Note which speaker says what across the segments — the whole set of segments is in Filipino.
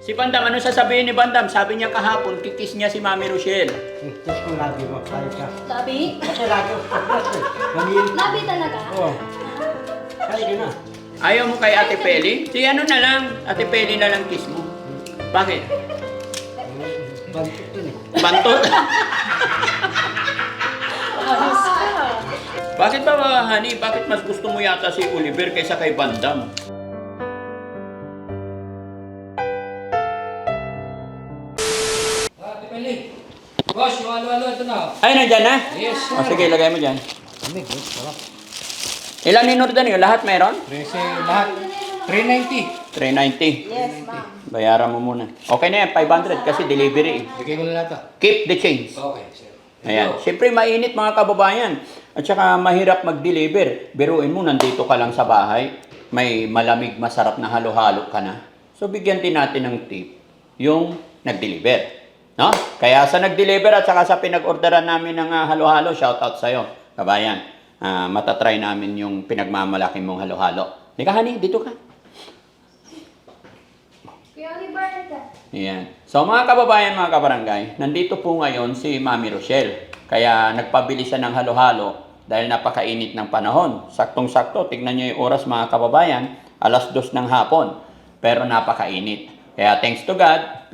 Speaker 1: Si Bandam, ano sasabihin ni Bandam? Sabi niya kahapon, kikis niya si Mami Rochelle.
Speaker 2: Kiss ko lagi mo, kahit ka.
Speaker 3: Labi?
Speaker 2: Kasi lagi ko Ganyan.
Speaker 3: Labi talaga?
Speaker 2: Oo. Kahit ka na.
Speaker 1: Ayaw mo kay Ate Peli? Si ano na lang, Ate Peli na lang kiss mo. Bakit?
Speaker 2: Bantot yun eh.
Speaker 1: Bantot? Bakit ba, honey? Bakit mas gusto mo yata si Oliver kaysa kay Bandam?
Speaker 4: Ate Peli. Boss, yung alo-alo ito na.
Speaker 1: Ay, nandyan na?
Speaker 4: Yes,
Speaker 1: O, sige, lagay mo dyan.
Speaker 2: Amig, sarap.
Speaker 1: Ilan inorder niyo? Lahat meron?
Speaker 4: 13 lahat. 390.
Speaker 1: 390.
Speaker 3: Yes, ma'am.
Speaker 1: Bayaran mo muna. Okay na yan, 500 kasi delivery.
Speaker 4: Bigay ko na lahat ah.
Speaker 1: Keep the change.
Speaker 4: Okay, sir.
Speaker 1: Ayan. Siyempre, mainit mga kababayan. At saka mahirap mag-deliver. Biruin mo, nandito ka lang sa bahay. May malamig, masarap na halo-halo ka na. So, bigyan din natin ng tip yung nag-deliver. No? Kaya sa nag-deliver at saka sa pinag-orderan namin ng halo-halo, shoutout sa'yo, kabayan. Matatry namin yung pinagmamalaki mong halo-halo. Hindi ka, honey, dito ka.
Speaker 3: Kuya Oliver ka.
Speaker 1: Ayan. So mga kababayan, mga kabarangay, nandito po ngayon si Mami Rochelle. Kaya nagpabili siya ng halo-halo dahil napakainit ng panahon. Saktong-sakto, tignan niyo yung oras mga kababayan, 2:00 ng hapon. Pero napakainit. Kaya thanks to God,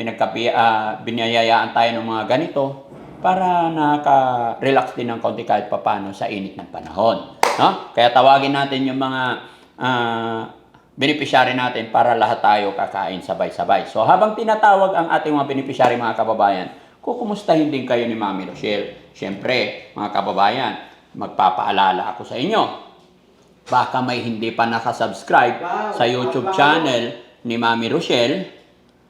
Speaker 1: binayayaan tayo ng mga ganito para nakaka-relax din ng konti kahit papano sa init ng panahon. No? Kaya tawagin natin yung mga beneficiary natin para lahat tayo kakain sabay-sabay. So habang tinatawag ang ating mga beneficiary mga kababayan, kukumustahin din kayo ni Mami Rochelle. Siyempre, mga kababayan, magpapaalala ako sa inyo. Baka may hindi pa nakasubscribe sa YouTube channel ni Mami Rochelle,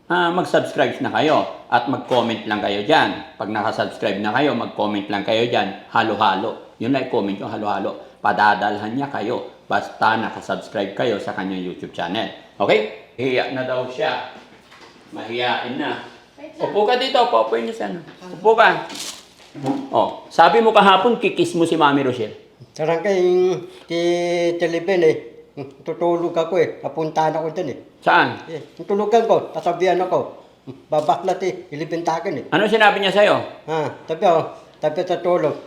Speaker 1: mag-subscribe na kayo at mag-comment lang kayo dyan. Pag nakasubscribe na kayo, mag-comment lang kayo dyan, halo-halo. Yun lang i-comment yung halo-halo. Padadalhan niya kayo basta nakasubscribe kayo sa kanyang YouTube channel. Okay? Hiya na daw siya. Mahiyain na. Upo ka dito, paupuin niyo siya. Upo ka. Oh, sabi mo kahapon, kikis mo si Mami Rochelle.
Speaker 2: Sarang kay Teleben eh. Tutulog ako eh. Napuntahan ako dun eh.
Speaker 1: Saan?
Speaker 2: Tulugan ko, tasabihan ako. Babaklat eh, ilibintakan eh.
Speaker 1: Ano sinabi niya sa'yo?
Speaker 2: Tabi sa tulog.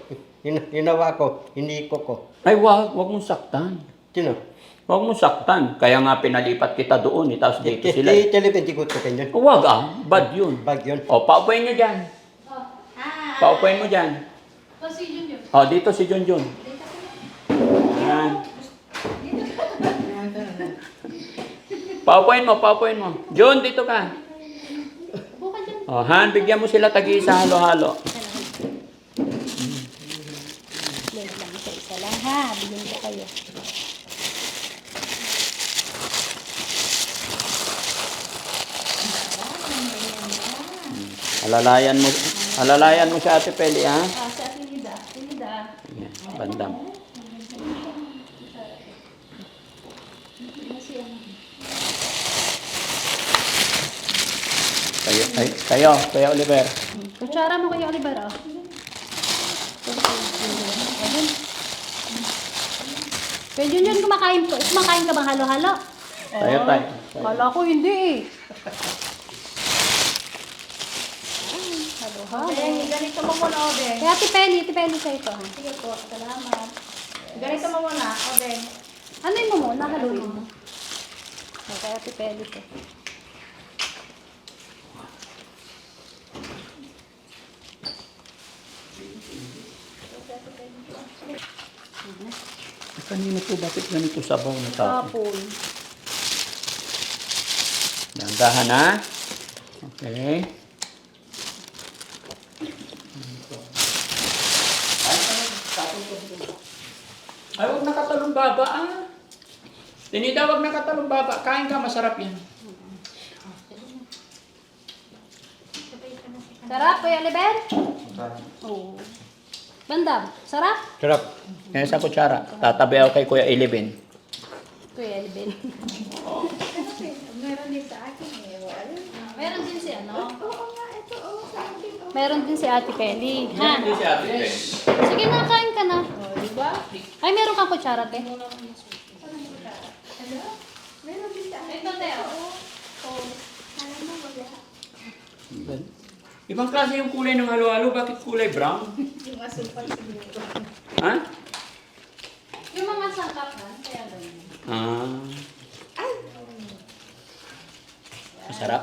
Speaker 2: Hinawa ko, hiniko ko.
Speaker 1: Ay, wag mong saktan.
Speaker 2: Sino?
Speaker 1: Huwag mong saktan. Kaya nga pinalipat kita doon, tapos dito sila.
Speaker 2: Di Teleben, di ko ito kanyan.
Speaker 1: Huwag bad yun.
Speaker 2: Bag yun.
Speaker 1: O, paupuin niyo dyan. Paupuin mo dyan.
Speaker 3: Si Junjun.
Speaker 1: O, dito si Junjun. Yan. Paupuin mo. Jun, dito ka.
Speaker 3: Buka dyan.
Speaker 1: O, Han, bigyan mo sila tagi-isa halo-halo.
Speaker 3: Wait lang, isa lang ha. Bigyan ko kayo.
Speaker 1: Alalayan mo si Ate Peli, ha?
Speaker 3: Si Ate Lida.
Speaker 1: Yan, bandam. Kayo, Oliver.
Speaker 3: Kutsara mo kayo, Oliver, oh. Kuya Junjun, kumakain ka bang halo-halo?
Speaker 1: Tayo.
Speaker 3: Kala ko hindi eh. Halo-halo.
Speaker 5: Ganito mo muna, Obe.
Speaker 3: Kaya Ate Peli sa ito, ha?
Speaker 5: Sige po, salamat. Ganito mo muna, Obe.
Speaker 3: Ano mo muna? Haluin mo. Kaya Ate Peli to.
Speaker 1: Kanina po, bakit ganito sabaw na tao?
Speaker 3: Kapon.
Speaker 1: Dahan ha? Okay. Ay, huwag nakatalong baba Tinida, huwag nakatalong baba. Kain ka, masarap yan.
Speaker 3: Sarap, Kuya Oliver? Oo. Bandam, sarap?
Speaker 2: Sarap.
Speaker 1: Kaya sa kutsara, tatabi ako kay Kuya Ilibin.
Speaker 3: Kuya Oliver.
Speaker 5: Meron din sa akin eh.
Speaker 3: Meron din si ano?
Speaker 5: Oo nga, ito. Sa akin.
Speaker 3: Meron din si Ate Peli. Ha?
Speaker 1: Hindi si Ate Peli.
Speaker 3: Sige na, kain ka na.
Speaker 5: Diba?
Speaker 3: Ay, meron kang kutsara, te.
Speaker 5: Ano? Meron din sa akin.
Speaker 3: Ito, te.
Speaker 5: Oh. Alam mo,
Speaker 1: Ibang klase yung kulay ng halo-halo. Bakit kulay brown?
Speaker 5: Yung asul pa siguro.
Speaker 1: Ha?
Speaker 3: Yung mga sangkapan, kaya ganyan.
Speaker 1: Ah. Masarap.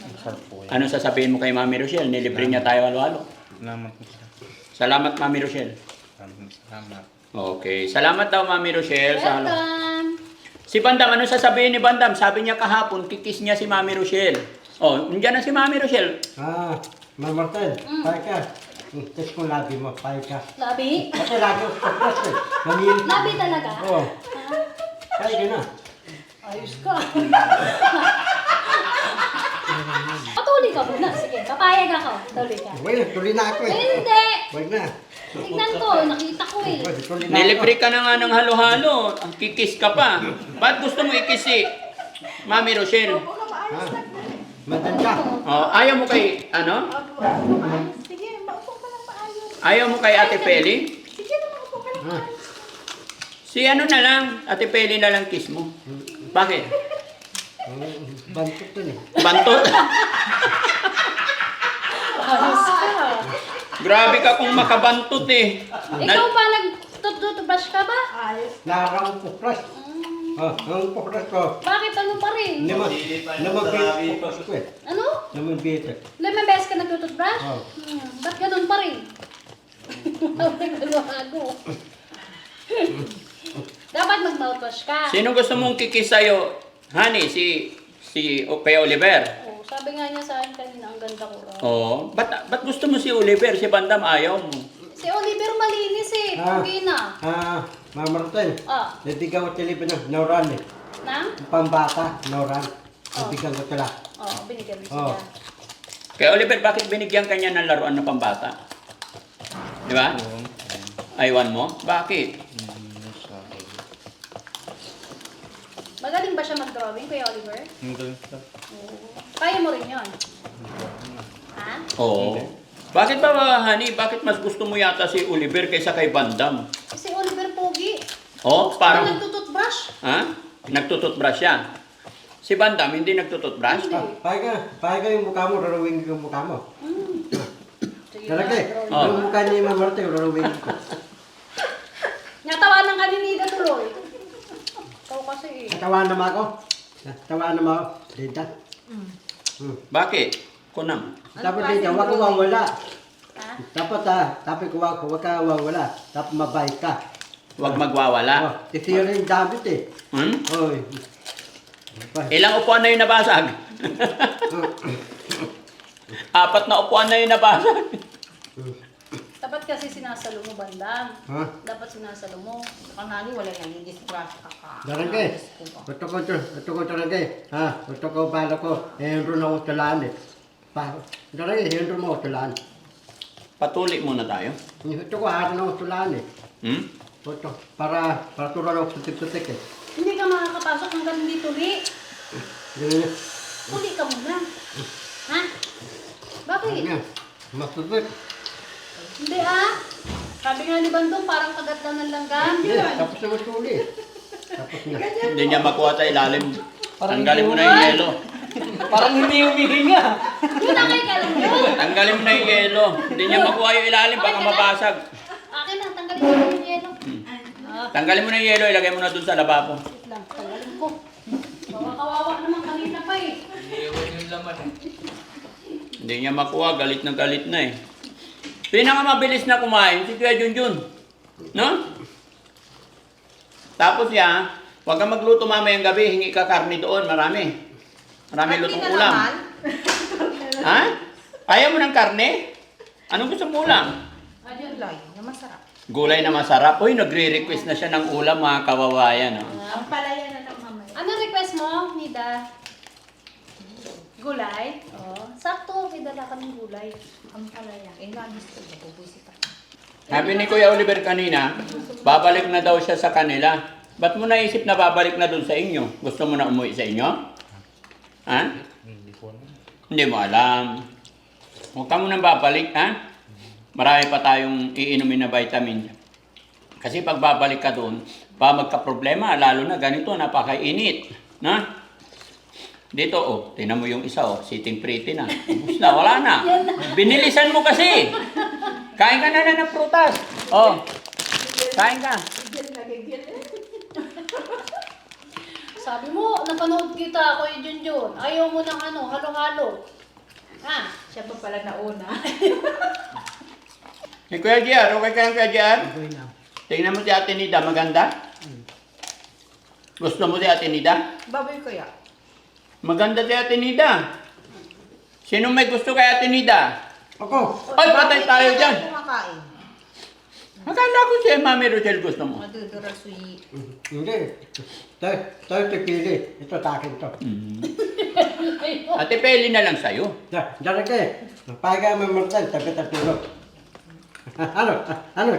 Speaker 6: Masarap po yan.
Speaker 1: Ano sasabihin mo kay Mami Rochelle? Nilibre niya tayo halo-halo.
Speaker 6: Salamat po siya.
Speaker 1: Salamat, Mami Rochelle.
Speaker 6: Salamat.
Speaker 1: Okay. Salamat daw, Mami Rochelle. Sa halo.
Speaker 3: Welcome!
Speaker 1: Si Bandam, ano sasabihin ni Bandam? Sabi niya kahapon, kikis niya si Mami Rochelle. Oh, nandiyan na si Mami Rochelle.
Speaker 2: Ma'am Martin, payag ka. Test ko labi mo, payag ka.
Speaker 3: Labi?
Speaker 2: Kasi lagi ako sa press eh. Mamili.
Speaker 3: Labi talaga?
Speaker 2: Oo. Payag ka na.
Speaker 3: Ayos ka. Patuloy ka muna. Sige, papayag ako. Tuloy ka.
Speaker 2: Well, tuloy na ako eh.
Speaker 3: Hindi!
Speaker 2: Wag na.
Speaker 3: Tignan ko, nakita ko eh.
Speaker 2: Well, tuloy na
Speaker 1: Nilibre ka na nga ng halo-halo. Ang kikis ka pa. Ba't gusto mo ikis si Mami Rochelle?
Speaker 2: Ha? Maganda.
Speaker 1: Oh, ayaw mo kay, ano?
Speaker 5: Sige, maupo ka lang maayos.
Speaker 1: Ayaw mo kay Ate Peli?
Speaker 5: Sige na, maupo ka lang
Speaker 2: Ha?
Speaker 1: Si ano na lang, Ate Peli na lang kiss mo. Bakit?
Speaker 2: Bantot to eh.
Speaker 1: Bantot?
Speaker 3: Ayos ka.
Speaker 1: Grabe ka kung makabantot eh.
Speaker 3: Ikaw ba nag-toothbrush ka ba?
Speaker 5: Ayos.
Speaker 2: Narang pupras. Ang pupras ko.
Speaker 3: Bakit ano pa rin?
Speaker 2: Namabit pupras ko eh.
Speaker 3: Ano?
Speaker 2: Namabit eh.
Speaker 3: Limang beses ka nag-toothbrush?
Speaker 2: Oo.
Speaker 3: Ba't ganun pa rin? Nagbago. Dapat mag-mouthwash ka.
Speaker 1: Sino gusto mong kikis sa'yo? Honey, si kay Oliver.
Speaker 3: Oh, sabi nga niya sa akin kanina, ang ganda ko raw.
Speaker 1: Oo. Ba't gusto mo si Oliver? Si Bandam ayaw mo.
Speaker 3: Si Oliver malinis eh. Pugi na.
Speaker 2: Ma'am Martin, nabigyan ko telepono ng Noran eh.
Speaker 3: Nang?
Speaker 2: Pambata, Noran. Nabigyan ko tala.
Speaker 3: Oo, binigyan mo
Speaker 2: Oo.
Speaker 3: siya.
Speaker 1: Kay Oliver, bakit binigyan ka niya ng laruan na pambata? Di ba? Aywan mo? Bakit?
Speaker 3: Magaling ba siya mag-drawing, Kuya Oliver?
Speaker 6: Ang galing siya.
Speaker 3: Oo. Kaya mo rin yun. Ha?
Speaker 1: Oo. Bakit ba, honey? Bakit mas gusto mo yata si Oliver kaysa kay Bandam?
Speaker 3: Si Oliver pogi.
Speaker 1: Oh,
Speaker 3: Parang
Speaker 1: parang...
Speaker 3: nagtututbrush.
Speaker 1: Ha? Nagtututbrush siya. Si Bandam, hindi nagtututbrush?
Speaker 2: Payag ka yung mukha mo, rarawing yung mukha mo.
Speaker 3: Sige
Speaker 2: Talaga eh.
Speaker 3: na,
Speaker 1: Oh.
Speaker 2: Yung mukha niya yung Ma'am Martin, rarawing ko.
Speaker 3: Natawanan ka ni Nida tuloy. Ikaw kasi eh.
Speaker 2: Tawaan naman ako. Tawaan naman ako. Dita.
Speaker 1: Bakit? Kunam.
Speaker 2: Dapat dito, huwag kang wawala.
Speaker 3: Ha?
Speaker 2: Dapat huwag ka wawala. Dapat mabay ka.
Speaker 1: Huwag magwawala.
Speaker 2: Tisira yung damit eh.
Speaker 1: Hmm?
Speaker 2: Oy.
Speaker 1: Ilang upuan na yung nabasag? Apat na upuan na yung nabasag.
Speaker 5: Dapat kasi sinasalo mo bandang.
Speaker 2: Ha?
Speaker 5: Dapat sinasalo mo. Kanani wala nang i-distract ka ka.
Speaker 2: Darangay. Ito ko darangay. Ha? Ito ko bala ko. Hendro na ako talaan eh. Darangay, hendro mo ako talaan.
Speaker 1: Patuli muna tayo.
Speaker 2: Ito ko haro na ako talaan eh.
Speaker 1: Hmm?
Speaker 2: Ito. Para turan ako sutik-sutik eh.
Speaker 3: Hindi ka makakapasok hanggang hindi tuli.
Speaker 2: Ganyan.
Speaker 3: Tuli ka muna. Ha? Bakit?
Speaker 2: Ganyan. Masutik.
Speaker 3: Hindi ah. Sabi nga ni Bandong, parang kagat lang ng langgam.
Speaker 2: Tapos na masuli eh. Tapos na.
Speaker 1: Hindi niya makuha sa ilalim. Tanggalin mo na yung yelo.
Speaker 4: Parang hindi humihinga.
Speaker 3: Yun na kayo lang yun.
Speaker 1: Tanggalin mo na yung yelo. Hindi niya makuha yung ilalim, baka mabasag.
Speaker 3: Akin na, tanggalin mo yung yelo.
Speaker 1: Tanggalin mo na yung yelo, ilagay mo na dun sa lababo.
Speaker 3: Wait lang, tanggalin ko. Kawawa naman kanina pa eh.
Speaker 4: Iiwan yung laman eh.
Speaker 1: Hindi niya makuha, galit na eh. Pinakamabilis na kumain, si Kuya Junjun. No? Tapos yan, huwag kang magluto mamayang gabi, hingi ka karne doon, marami. Marami lutong ulam. Ha? Ayaw mo ng karne? Anong gusto mo ulam?
Speaker 5: Ayun lang, na masarap.
Speaker 1: Gulay na masarap. Uy, nagre-request na siya ng ulam, mga kawawayan. Oh.
Speaker 5: Ang palaya na lang mamaya.
Speaker 3: Ano request mo, Nida? Gulay? Oo. Sakto, may dala kaming gulay.
Speaker 5: Ang palaya. Eh, gusto ko, bubusit ako.
Speaker 1: Sabi ni Kuya Oliver kanina, babalik na daw siya sa kanila. Ba't mo naisip na babalik na dun sa inyo? Gusto mo na umuwi sa inyo? Ha?
Speaker 6: Hindi ko alam.
Speaker 1: Hindi mo alam. Huwag ka mo nang babalik, ha? Marami pa tayong iinumin na vitamin. Kasi pag babalik ka doon, magka-problema, lalo na ganito, napakainit. Na? Dito, oh, tingnan mo yung isa, oh, sitting pretty na. Ubus na, wala na. Binilisan mo kasi. Kain ka na ng prutas. Oh, kain ka.
Speaker 3: Sabi mo, napanood kita, Kuya Junjun. Ayaw mo ng ano, halo-halo. Ha?
Speaker 5: Siya pa pala nauna.
Speaker 1: Eh, Kuya JR, okay ka lang, Kuya JR?
Speaker 2: Okay na.
Speaker 1: Tingnan mo si Ate Nida, maganda? Gusto mo si Ate Nida?
Speaker 5: Baboy ko ya.
Speaker 1: Maganda si Ate Nida. Sino may gusto kay Ate Nida?
Speaker 2: Ako!
Speaker 1: Ay, patay tayo dyan.
Speaker 5: Kumakain.
Speaker 1: Akala ko si Mami Rochelle gusto mo.
Speaker 5: Madudura suyi.
Speaker 2: Hindi. Tayo tipili. Ito sa akin to.
Speaker 1: Ate Peli na lang sa'yo.
Speaker 2: Darake, paga mamartan, tapi tatulog. Ano,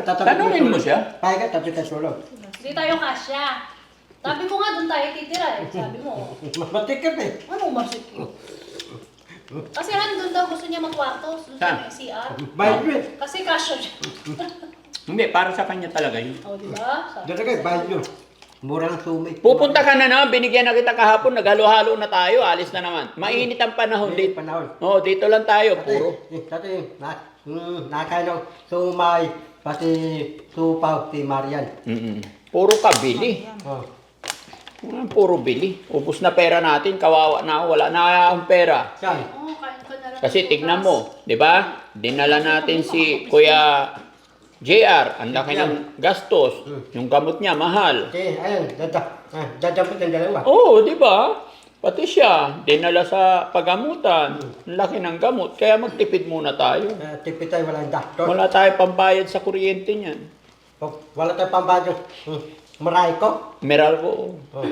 Speaker 2: tatabi
Speaker 1: Tanungin mo siya.
Speaker 2: Paga, tapi tatulog.
Speaker 3: Hindi tayo kasya. Sabi mo nga, doon tayo titira eh. Sabi mo,
Speaker 2: Matikip eh.
Speaker 3: ano masikip? Kasi doon daw gusto niya magkwarto. Doon
Speaker 1: Saan?
Speaker 3: sa CR.
Speaker 2: Bayad mo eh.
Speaker 3: Kasi kasya siya.
Speaker 1: Hindi, para sa kanya talaga yun.
Speaker 3: O, di ba? Sabi-
Speaker 2: Darake, bayad nyo. Mura ng sumay.
Speaker 1: Pupunta ka na naman, binigyan na kita kahapon, naghalo-halo na tayo, alis na naman. Mainit ang panahon
Speaker 2: Hindi,
Speaker 1: dito.
Speaker 2: panahon.
Speaker 1: Oh, dito lang tayo, puro.
Speaker 2: Dati, nakain ng sumay, pati supaw, si Marian.
Speaker 1: Puro ka bili.
Speaker 2: Oh.
Speaker 1: Puro bili. Ubus na pera natin, kawawa na, wala na akong pera.
Speaker 2: Saan?
Speaker 3: Oo, kain ka na lang.
Speaker 1: Kasi
Speaker 3: ng
Speaker 1: tignan
Speaker 3: bukas.
Speaker 1: mo, di ba? Dinala natin si Kuya JR, ang laki ng gastos. Yung gamot niya, mahal.
Speaker 2: Okay, ayun, dadapot ng dalawa.
Speaker 1: Oo, di ba? Pati siya, dinala sa pagamutan. Ang laki ng gamot, kaya magtipid muna tayo.
Speaker 2: Tipid tayo, walang doktor.
Speaker 1: Wala tayo pambayad sa kuryente niyan.
Speaker 2: Wala tayong pambadyo. Maray ko.
Speaker 1: Meral ko.
Speaker 2: Oh.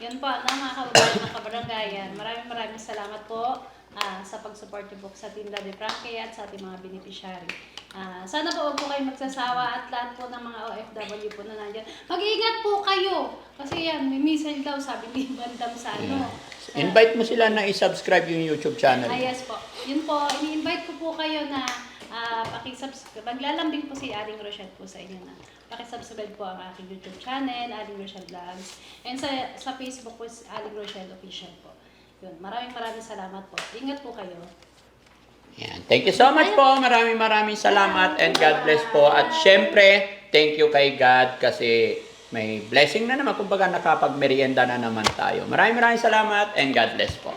Speaker 3: Yan po, na mga kababayan ng kabaranggayan. Maraming salamat po sa pag-support niyo po sa Tinda de Frankie at sa ating mga beneficiary. Sana po huwag po kayo magsasawa at lahat po ng mga OFW po na nandiyan. Mag-iingat po kayo! Kasi yan, may missile daw, sabi ni Bandam sa ano.
Speaker 1: Invite mo sila na i-subscribe yung YouTube channel.
Speaker 3: Yes po. Yun po, ini-invite ko po kayo na pakisubscribe. Maglalambing po si Aling Rochelle po sa inyo na pakisubscribe po ang aking YouTube channel, Aling Rochelle Vlogs. And sa Facebook po, Aling Rochelle Official po. Yun, maraming salamat po. Ingat po kayo.
Speaker 1: Yan. Thank you so much po. Maraming salamat and God bless po. At syempre, thank you kay God kasi may blessing na naman. Kumbaga nakapag-merienda na naman tayo. Maraming salamat and God bless po.